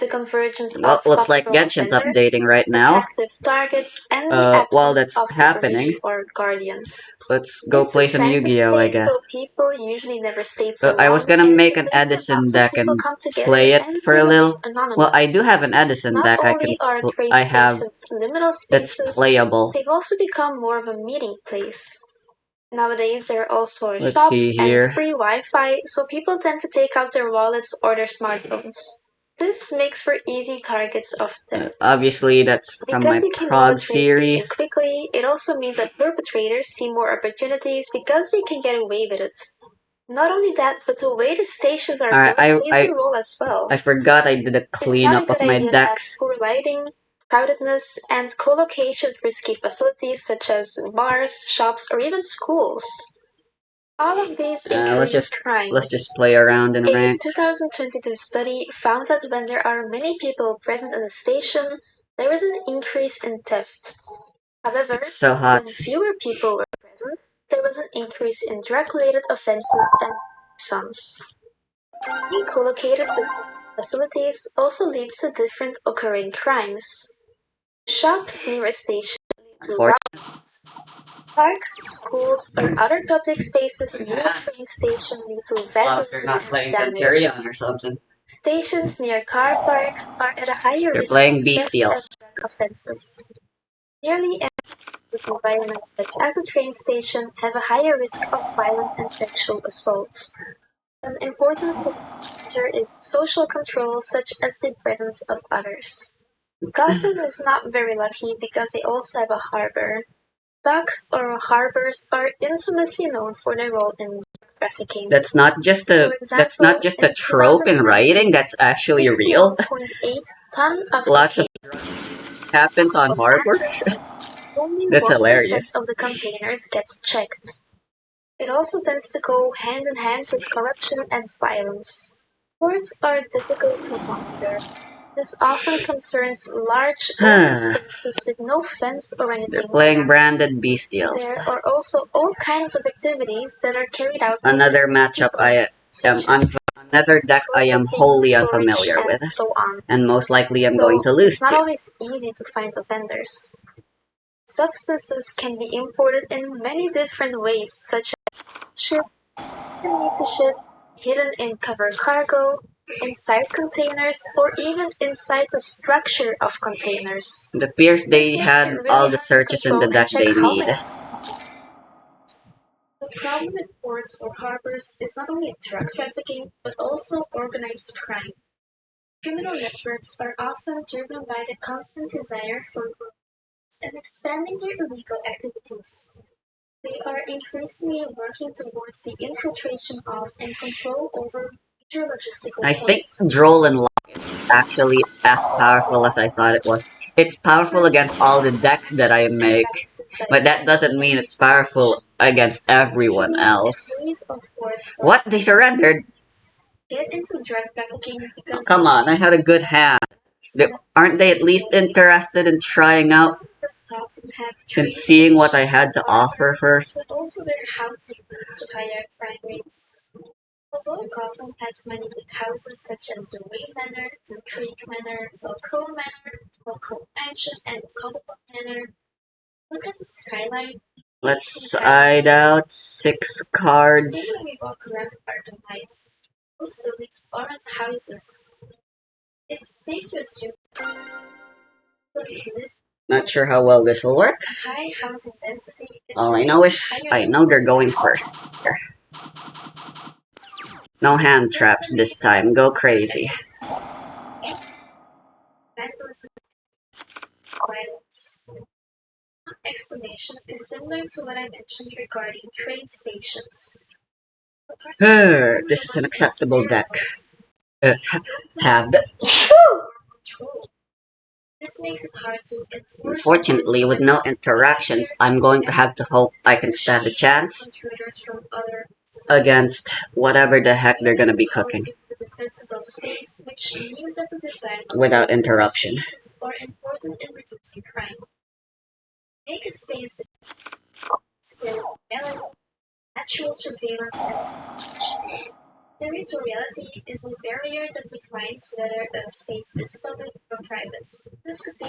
the convergence Well, of looks like possible Genshin's offenders, updating right now. attractive targets, and the While absence that's of happening, or guardians. let's go It's a play some transit Yu-Gi-Oh, I phase, guess. so people usually never stay for I was long, gonna and it's make a an place where Edison lots of deck people and come together play it and for they a remain little. Well, I do anonymous. have an Edison Not deck only are train I have stations liminal that's spaces, playable. they've also become more of a meeting place. Nowadays, there are also Let's shops see and here. free Wi-Fi, so people tend to take out their wallets or their smartphones. This makes for easy targets of theft. Obviously, that's from my Because you can leave a Prague train station series. quickly, it also means that perpetrators see more opportunities because they can get away with it. Not only that, but the way the stations are Alright, built plays a role as well. I forgot I did a It's not a cleanup good of my idea to have decks. poor lighting, crowdedness, and co-location with risky facilities such as bars, shops, or even schools. All of these increase crime. Let's just play around in A ranked. 2022 study found that when there are many people present in a station, there is an increase in theft. However, It's so hot. when fewer people were present, there was an increase in drug-related offenses and sons. Being co-located with facilities also leads to different occurring crimes. Shops near a station lead to robberies. Parks, schools, or other public spaces near a train station lead to vandalism and damage. Or something. Stations near car parks are at a higher They're risk playing of theft and Bestials. drug offenses. Nearly every environment, such as a train station, have a higher risk of violent and sexual assault. An important factor is social control, such as the presence of others. Gotham is not very lucky because they also have a harbor. Docks or harbors are infamously known for their role in drug trafficking. That's not just a trope in writing. That's actually real. 61.8 ton of Lots of cocaine happens on of harbors. only That's 1% hilarious. of the containers gets checked. It also tends to go hand in hand with corruption and violence. Ports are difficult to monitor. This often concerns large open spaces with no fence or anything. They're playing branded Bestials. There are also all kinds of activities that are carried out by Another different matchup people, I am such as another deck I am processing, wholly storage, unfamiliar and with, so on. and most likely I'm So going to lose it's not to. always easy to find offenders. Substances can be imported in many different ways, such as ship, to ship, hidden in covered cargo, inside containers, or even inside the structure of containers. It appears they This makes had it really all the hard to searches in control the and deck check they how need. many substances. The problem with ports or harbors is not only drug trafficking, but also organized crime. Criminal networks are often driven by the constant desire for growth and expanding their illegal activities. They are increasingly working towards the infiltration of and control over major logistical I think points. Droll and Lock is actually as powerful as I thought it was. It's powerful against all the decks that I make, but that doesn't mean it's powerful against everyone else. What? They surrendered? Get into drug trafficking because Come on, I had a good hand. Aren't they at least interested in trying out and seeing what I had to offer first? But also their housing leads to higher crime rates. Although Gotham has many big houses such as the Wayne Manor, the Creek Manor, Falcone Manor, Falcone Mansion, and Cobblebrook Manor, look at the skyline. Let's side out 6 cards. See when we walk around the park at night, those buildings aren't houses. It's safe to assume that we live Not sure how well this will work. a high housing density. All I know is I know they're going first. No hand traps this time. Go crazy. Violence. Explanation is similar to what I mentioned regarding train stations. This is an acceptable deck. Have the This makes it hard to enforce. Unfortunately, with no interactions, I'm going to have to hope I can stand a chance against whatever the heck they're gonna be cooking. Which means that the design Without interruption. are important in reducing crime. Make a space still natural surveillance and Territoriality is a barrier that defines whether a space is public or private. This could be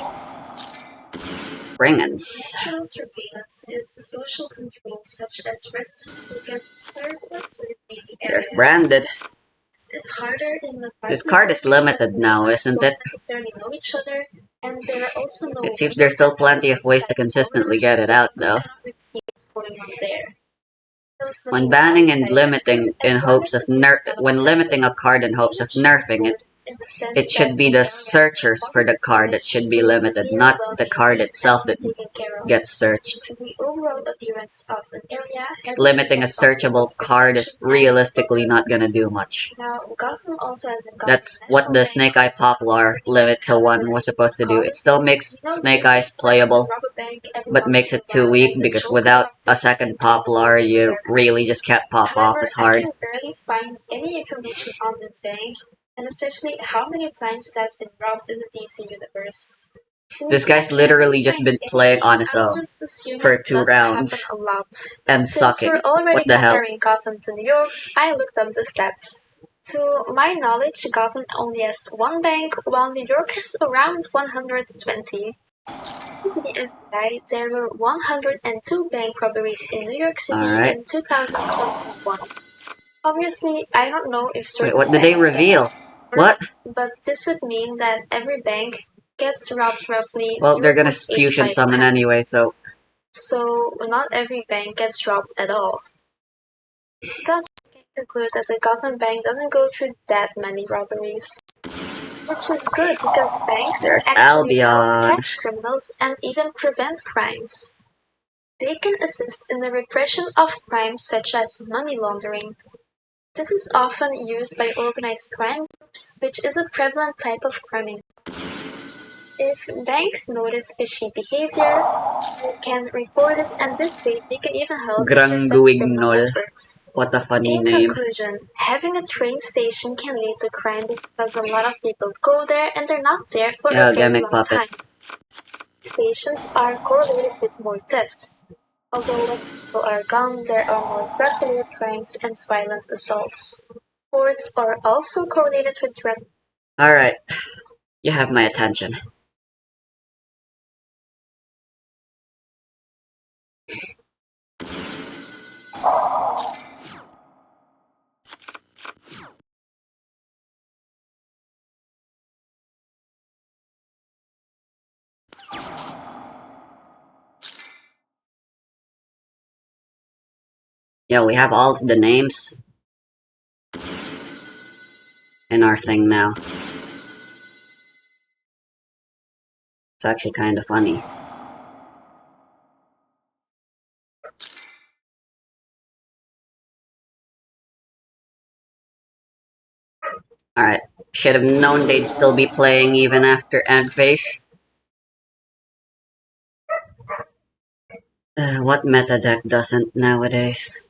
Bringins. natural surveillance is the social control such as residents who can observe what's within the There's area. Branded. This is harder in the This apartment card is building limited because now, neighbors isn't don't it? necessarily know each other, and there are also no It seems windows there's still that plenty of ways to outside consistently corners, get it so out, people though. cannot really see what's going on there. Those When looking banning and outside are good limiting in as long hopes as of the group is not when limiting obstructed. a card in hopes of Image is nerfing it, important in the it sense that should be an the area with searchers for the positive card that image should be will limited, appear not well the card maintained itself and that taken care of. gets searched. The overall appearance of an area Because has an limiting a impact on searchable people's card is perception and realistically not gonna environment. do much. Now, Gotham also has a Gotham That's what National the Bank Snake Eye Poplar city. limit to 1 However, was supposed to do. call It it, still makes Snake they Eyes fix that to playable, rob a bank every but once makes in a it too while, weak and the because Joker without robbed a it second and people Poplar, believe you their really crimes. just can't pop off However, as I hard. can barely find any information on this bank, and especially how many times it has been robbed in the DC universe. This Since I guy's can't really literally just find been playing anything, on his I will own just assume for it 2 doesn't happen rounds a lot. and Since we're sucking. already What the hell? comparing Gotham to New York, I looked up the stats. To my knowledge, Gotham only has one bank, while New York has around 120. According to the FBI, there were 102 bank robberies in New York City Alright. in 2021. Obviously, I don't know if Wait, certain what did they banks get reveal? more, What? but this would mean that every bank gets robbed roughly Well, they're gonna fusion 0.85 summon times. anyway, so So, not every bank gets robbed at all. Thus, we can conclude that the Gotham Bank doesn't go through that many robberies. Which is good because banks can there's actually help Albion. catch criminals and even prevent crimes. They can assist in the repression of crimes such as money laundering. This is often used by organized crime groups, which is a prevalent type of crime. If banks notice fishy behavior, they can report it, and this way they can even help intercept criminal Granguignol. networks. What a funny In name. conclusion, having a train station can lead to crime because a lot of people go there and they're not there for a Yeah, very gimmick long puppet. time. Stations are correlated with more theft. Although when people are gone, there are more drug-related crimes and violent assaults. Ports are also correlated with drug. Alright, you have my attention. Yeah, we have all of the names in our thing now. It's actually kind of funny. Alright, should have known they'd still be playing even after Eggface. What meta deck doesn't nowadays?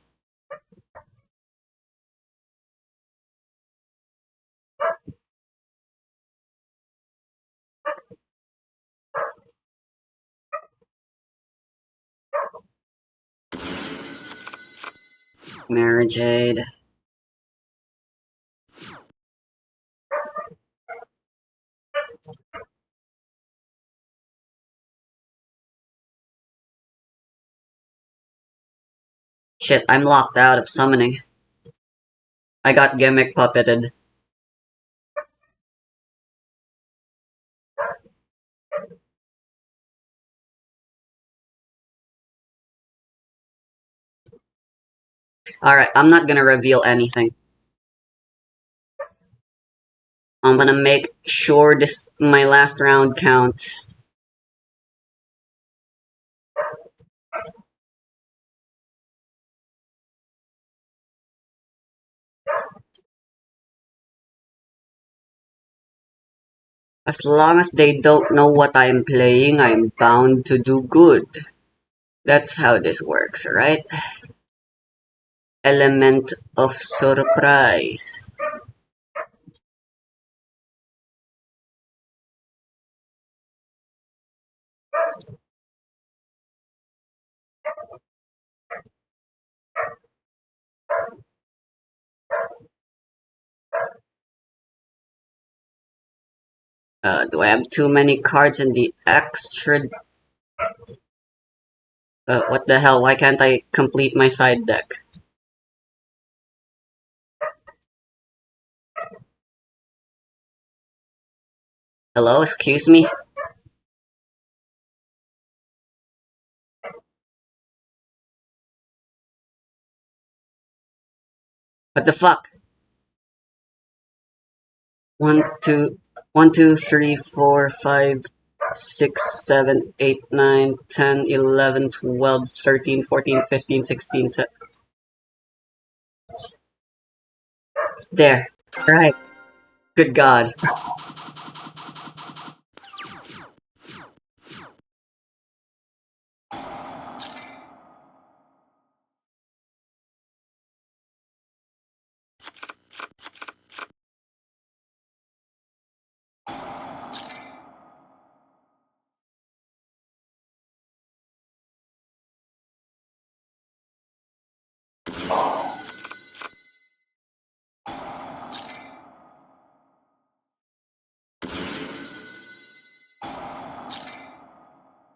Mara Jade. Shit, I'm locked out of summoning. I got gimmick puppeted. Alright, I'm not gonna reveal anything. I'm gonna make sure this my last round counts. As long as they don't know what I'm playing, I'm bound to do good. That's how this works, right? Element of surprise. Do I have too many cards in the extra? What the hell? Why can't I complete my side deck? Hello, excuse me? What the fuck? 1, 2, 3, 4, 5, 6, 7, 8, 9, 10, 11, 12, 13, 14, 15, 16. There. Right. Good God.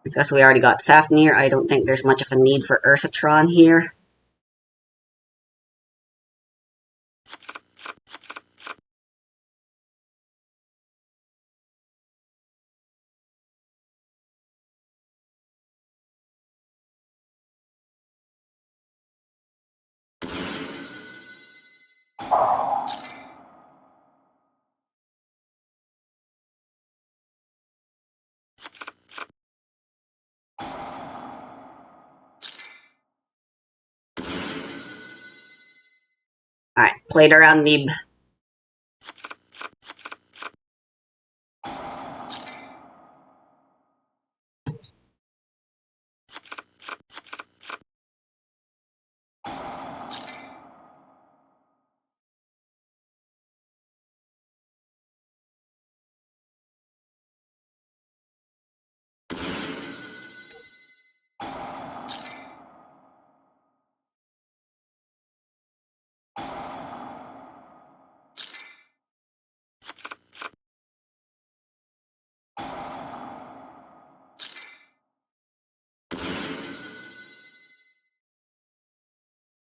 Because we already got Fafnir, I don't think there's much of a need for Ursatron here. Alright, played around Neeb.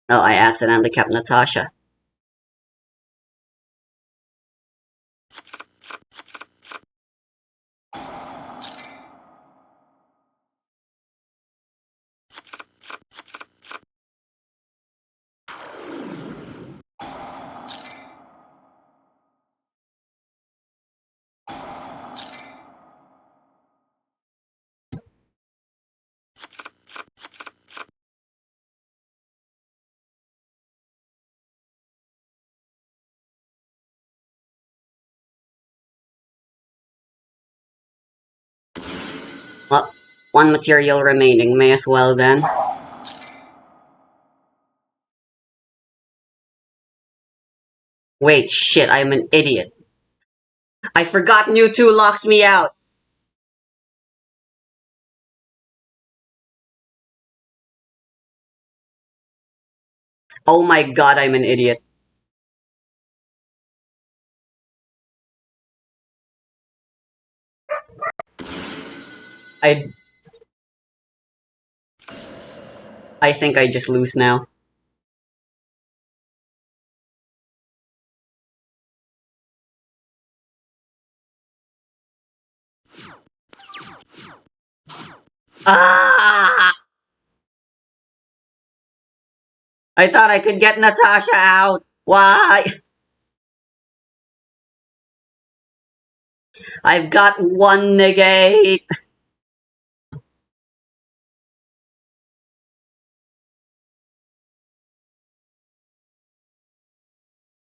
Oh, I accidentally kept Natasha. Well, one material remaining, may as well then. Wait, shit, I'm an idiot. I forgot Mewtwo locks me out! Oh my god, I'm an idiot. I I think I just lose now. Ah! I thought I could get Natasha out. Why? I've got one negate.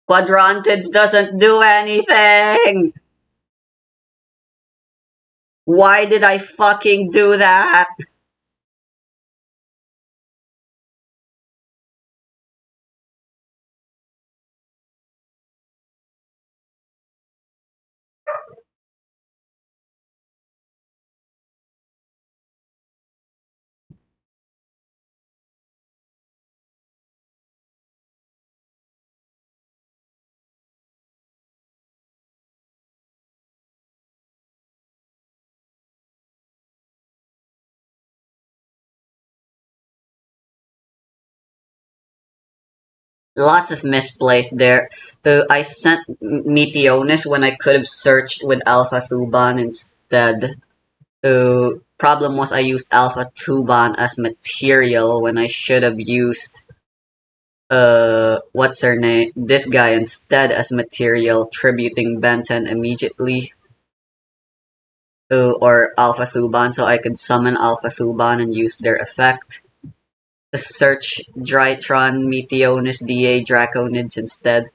Quadrantids doesn't do anything. Why did I fucking do that? Lots of misplaced there. I sent Meteonis when I could have searched with Alpha Thuban instead. Problem was I used Alpha Thuban as material when I should have used what's her name? This guy instead as material, tributing Benton immediately. Or Alpha Thuban, so I could summon Alpha Thuban and use their effect. To search Drytron, Meteonis, DA, Draconids instead.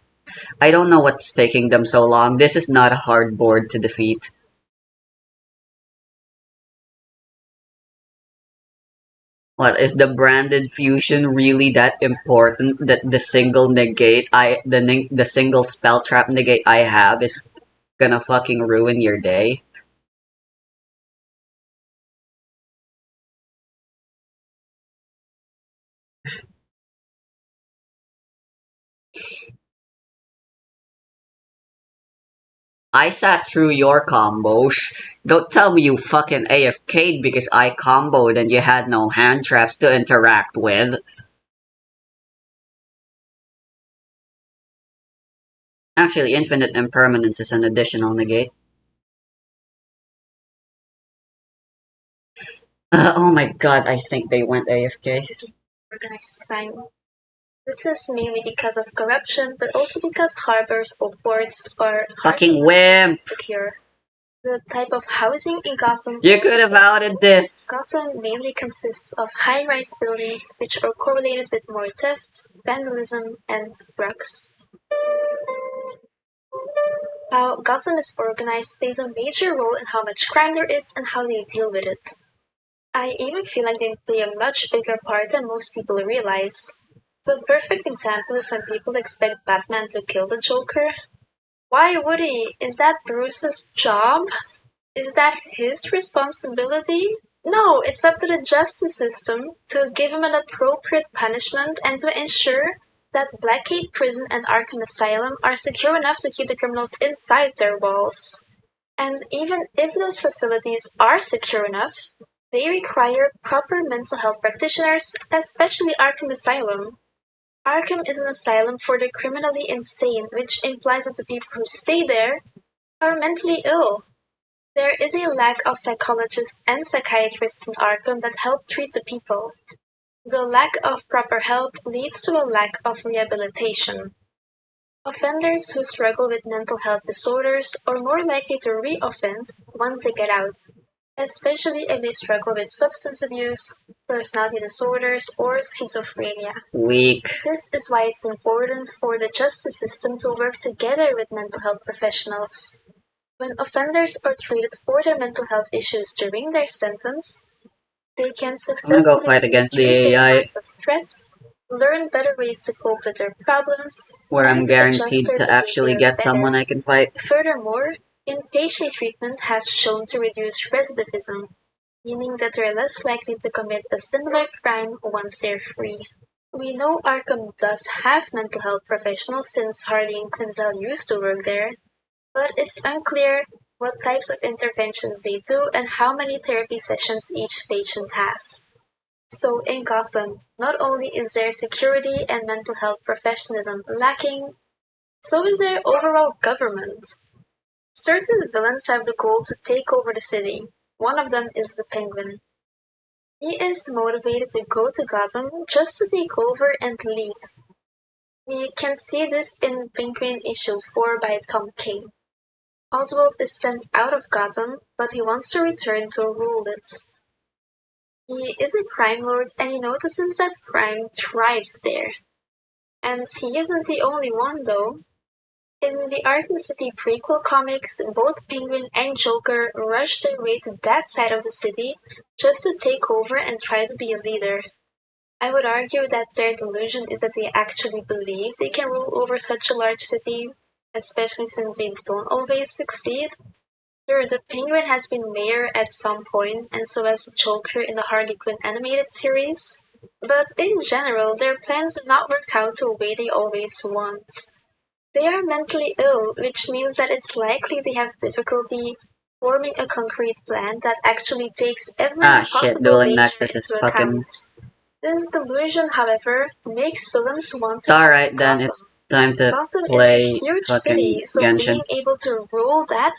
I don't know what's taking them so long. This is not a hard board to defeat. What is the branded fusion really that important that the single negate the single spell trap negate I have is gonna fucking ruin your day? I sat through your combos. Don't tell me you fucking AFK'd because I comboed and you had no hand traps to interact with. Actually, infinite impermanence is an additional negate. Oh my god, I think they went AFK. Organized crime. This is mainly because of corruption, but also because harbors or ports are hard to Fucking maintain and wimp! secure. The type of housing in Gotham You also could have plays a outed role. this! Gotham mainly consists of high-rise buildings which are correlated with more theft, vandalism, and drugs. How Gotham is organized plays a major role in how much crime there is and how they deal with it. I even feel like they play a much bigger part than most people realize. The perfect example is when people expect Batman to kill the Joker. Why would he? Is that Bruce's job? Is that his responsibility? No, it's up to the justice system to give him an appropriate punishment and to ensure that Blackgate Prison and Arkham Asylum are secure enough to keep the criminals inside their walls. And even if those facilities are secure enough, they require proper mental health practitioners, especially Arkham Asylum. Arkham is an asylum for the criminally insane, which implies that the people who stay there are mentally ill. There is a lack of psychologists and psychiatrists in Arkham that help treat the people. The lack of proper help leads to a lack of rehabilitation. Offenders who struggle with mental health disorders are more likely to re-offend once they get out, especially if they struggle with substance abuse, personality disorders, or schizophrenia. Weak. This is why it's important for the justice system to work together with mental health professionals. When offenders are treated for their mental health issues during their sentence, they can I'm gonna go successfully fight against the reduce their AI, amounts of stress, learn better ways to cope with their problems, where I'm and adjust guaranteed their to actually behavior get better. someone I can fight. Furthermore, inpatient treatment has shown to reduce recidivism, meaning that they're less likely to commit a similar crime once they're free. We know Arkham does have mental health professionals since Harley and Quinzel used to work there, but it's unclear what types of interventions they do and how many therapy sessions each patient has. So in Gotham, not only is there security and mental health professionalism lacking, so is their overall government. Certain villains have the goal to take over the city. One of them is the Penguin. He is motivated to go to Gotham just to take over and lead. We can see this in Penguin issue 4 by Tom King. Oswald is sent out of Gotham, but he wants to return to rule it. He is a crime lord and he notices that crime thrives there. And he isn't the only one though. In the Arkham City prequel comics, both Penguin and Joker rush their way to that side of the city just to take over and try to be a leader. I would argue that their delusion is that they actually believe they can rule over such a large city, especially since they don't always succeed. Sure, the Penguin has been mayor at some point, and so has the Joker in the Harley Quinn animated series. But in general, their plans do not work out the way they always want. They are mentally ill, which means that it's likely they have difficulty forming a concrete plan that actually takes every Ah shit, possible Dueling danger Nexus is into fucking account. This delusion, however, makes films want to come to Alright, then Gotham. it's time to Gotham is a play huge fucking city, so Genshin. being able to rule that